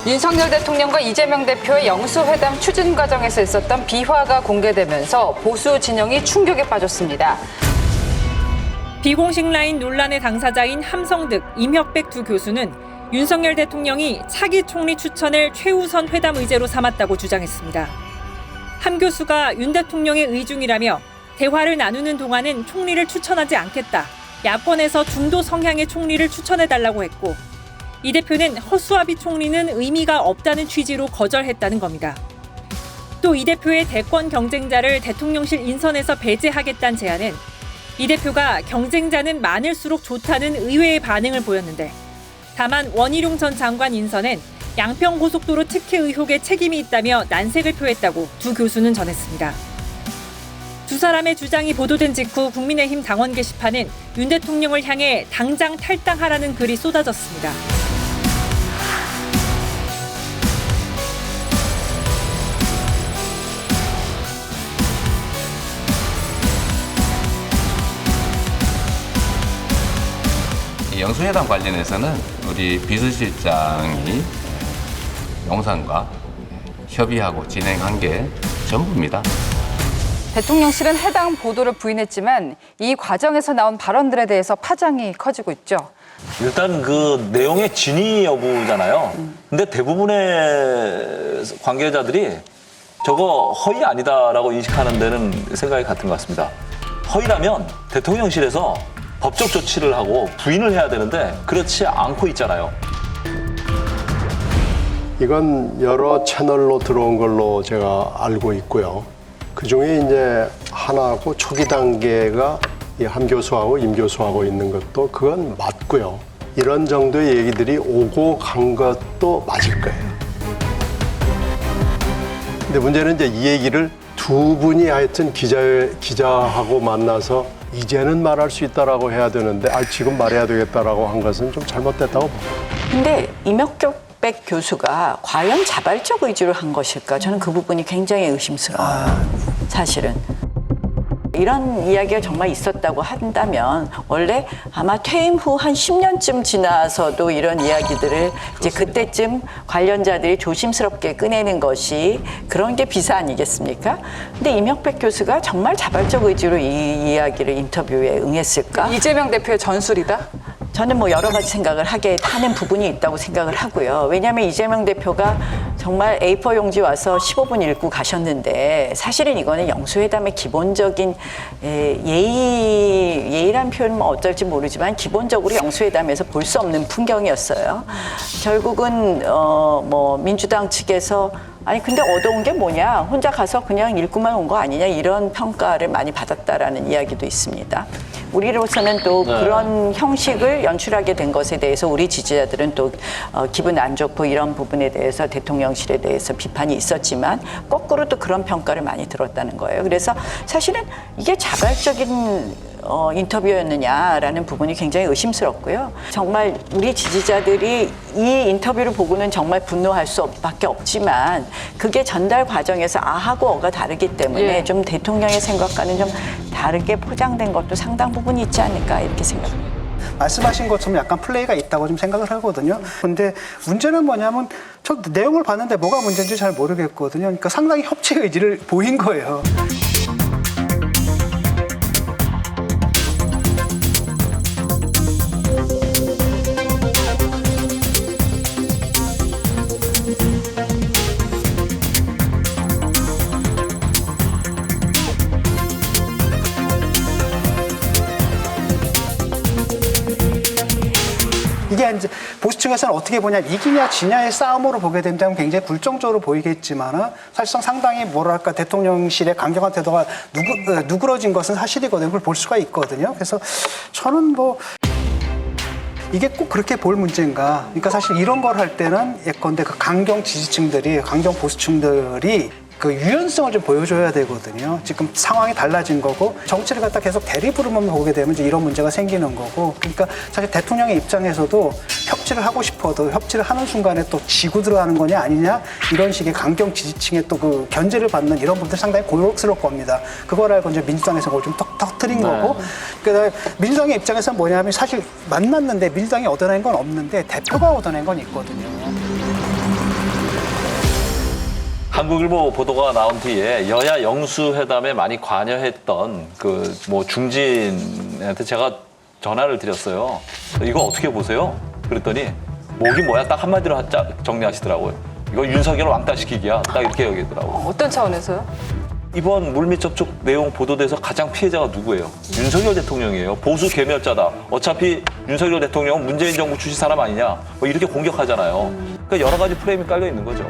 윤석열 대통령과 이재명 대표의 영수회담 추진 과정에서 있었던 비화가 공개되면서 보수 진영이 충격에 빠졌습니다. 비공식 라인 논란의 당사자인 함성득, 임혁백 두 교수는 윤석열 대통령이 차기 총리 추천을 최우선 회담 의제로 삼았다고 주장했습니다. 함 교수가 윤 대통령의 의중이라며 대화를 나누는 동안은 총리를 추천하지 않겠다. 야권에서 중도 성향의 총리를 추천해달라고 했고, 이 대표는 허수아비 총리는 의미가 없다는 취지로 거절했다는 겁니다. 또 이 대표의 대권 경쟁자를 대통령실 인선에서 배제하겠다는 제안은 이 대표가 경쟁자는 많을수록 좋다는 의외의 반응을 보였는데, 다만 원희룡 전 장관 인선엔 양평고속도로 특혜 의혹에 책임이 있다며 난색을 표했다고 두 교수는 전했습니다. 두 사람의 주장이 보도된 직후 국민의힘 당원 게시판엔 윤 대통령을 향해 당장 탈당하라는 글이 쏟아졌습니다. 영수회담 관련해서는 우리 비서실장이 용산과 협의하고 진행한 게 전부입니다. 대통령실은 해당 보도를 부인했지만 이 과정에서 나온 발언들에 대해서 파장이 커지고 있죠. 일단 그 내용의 진위 여부잖아요. 근데 대부분의 관계자들이 저거 허위 아니다라고 인식하는 데는 생각이 같은 것 같습니다. 허위라면 대통령실에서 법적 조치를 하고 부인을 해야 되는데 그렇지 않고 있잖아요. 이건 여러 채널로 들어온 걸로 제가 알고 있고요. 그중에 이제 하나고 초기 단계가 이 함 교수하고 임 교수하고 있는 것도 그건 맞고요. 이런 정도의 얘기들이 오고 간 것도 맞을 거예요. 근데 문제는 이제 이 얘기를 두 분이 하여튼 기자하고 만나서 이제는 말할 수 있다라고 해야 되는데 지금 말해야 되겠다라고 한 것은 좀 잘못됐다고 봅니다. 근데 임혁백 교수가 과연 자발적 의지로 한 것일까? 저는 그 부분이 굉장히 의심스러워요. 사실은. 이런 이야기가 정말 있었다고 한다면 원래 아마 퇴임 후 한 10년쯤 지나서도 이런 이야기들을 이제 그때쯤 관련자들이 조심스럽게 꺼내는 것이 그런 게 비사 아니겠습니까? 근데 임혁백 교수가 정말 자발적 의지로 이 이야기를 인터뷰에 응했을까? 이재명 대표의 전술이다? 저는 뭐 여러 가지 생각을 하게 하는 부분이 있다고 생각을 하고요. 왜냐하면 이재명 대표가 정말 A4 용지 와서 15분 읽고 가셨는데 사실은 이거는 영수회담의 기본적인 예의란 표현은 뭐 어떨지 모르지만 기본적으로 영수회담에서 볼 수 없는 풍경이었어요. 결국은 뭐 민주당 측에서 아니 근데 얻어온 게 뭐냐, 혼자 가서 그냥 읽고만 온 거 아니냐, 이런 평가를 많이 받았다라는 이야기도 있습니다. 우리로서는 또 그런 형식을 연출하게 된 것에 대해서 우리 지지자들은 또 기분 안 좋고 이런 부분에 대해서 대통령실에 대해서 비판이 있었지만 거꾸로 또 그런 평가를 많이 들었다는 거예요. 그래서 사실은 이게 자발적인 인터뷰였느냐라는 부분이 굉장히 의심스럽고요. 정말 우리 지지자들이 이 인터뷰를 보고는 정말 분노할 수밖에 없지만 그게 전달 과정에서 아하고 어가 다르기 때문에 좀 대통령의 생각과는 좀 다르게 포장된 것도 상당 부분이 있지 않을까 이렇게 생각합니다. 말씀하신 것처럼 약간 플레이가 있다고 좀 생각을 하거든요. 근데 문제는 뭐냐면 저 내용을 봤는데 뭐가 문제인지 잘 모르겠거든요. 그러니까 상당히 협치 의지를 보인 거예요. 이게 이제 보수층에서는 어떻게 보냐면 이기냐 지냐의 싸움으로 보게 된다면 굉장히 불정적으로 보이겠지만 사실상 상당히 뭐랄까 대통령실의 강경한 태도가 누그러진 것은 사실이거든요. 그걸 볼 수가 있거든요. 그래서 저는 뭐 이게 꼭 그렇게 볼 문제인가. 그러니까 사실 이런 걸 할 때는 예컨대 그 강경 지지층들이, 강경 보수층들이 그 유연성을 좀 보여줘야 되거든요. 지금 상황이 달라진 거고 정치를 갖다 계속 대립으로만 보게 되면 이제 이런 문제가 생기는 거고, 그러니까 사실 대통령의 입장에서도 협치를 하고 싶어도 협치를 하는 순간에 또 지고 들어가는 거냐 아니냐 이런 식의 강경 지지층의 또 그 견제를 받는 이런 분들 상당히 곤혹스러울 겁니다. 그걸 알고 이제 민주당에서 그걸 좀 터뜨린 거고, 그다음에 민주당의 입장에서는 뭐냐면 사실 만났는데 민주당이 얻어낸 건 없는데 대표가 얻어낸 건 있거든요. 한국일보 보도가 나온 뒤에 여야 영수회담에 많이 관여했던 그 뭐 중진한테 제가 전화를 드렸어요. 이거 어떻게 보세요? 그랬더니 목이 뭐야 딱 한마디로 정리하시더라고요. 이거 윤석열 왕따시키기야. 딱 이렇게 얘기하더라고요. 어떤 차원에서요? 이번 물밑 접촉 내용 보도돼서 가장 피해자가 누구예요? 윤석열 대통령이에요. 보수 개멸자다. 어차피 윤석열 대통령은 문재인 정부 출신 사람 아니냐. 뭐 이렇게 공격하잖아요. 그러니까 여러 가지 프레임이 깔려 있는 거죠.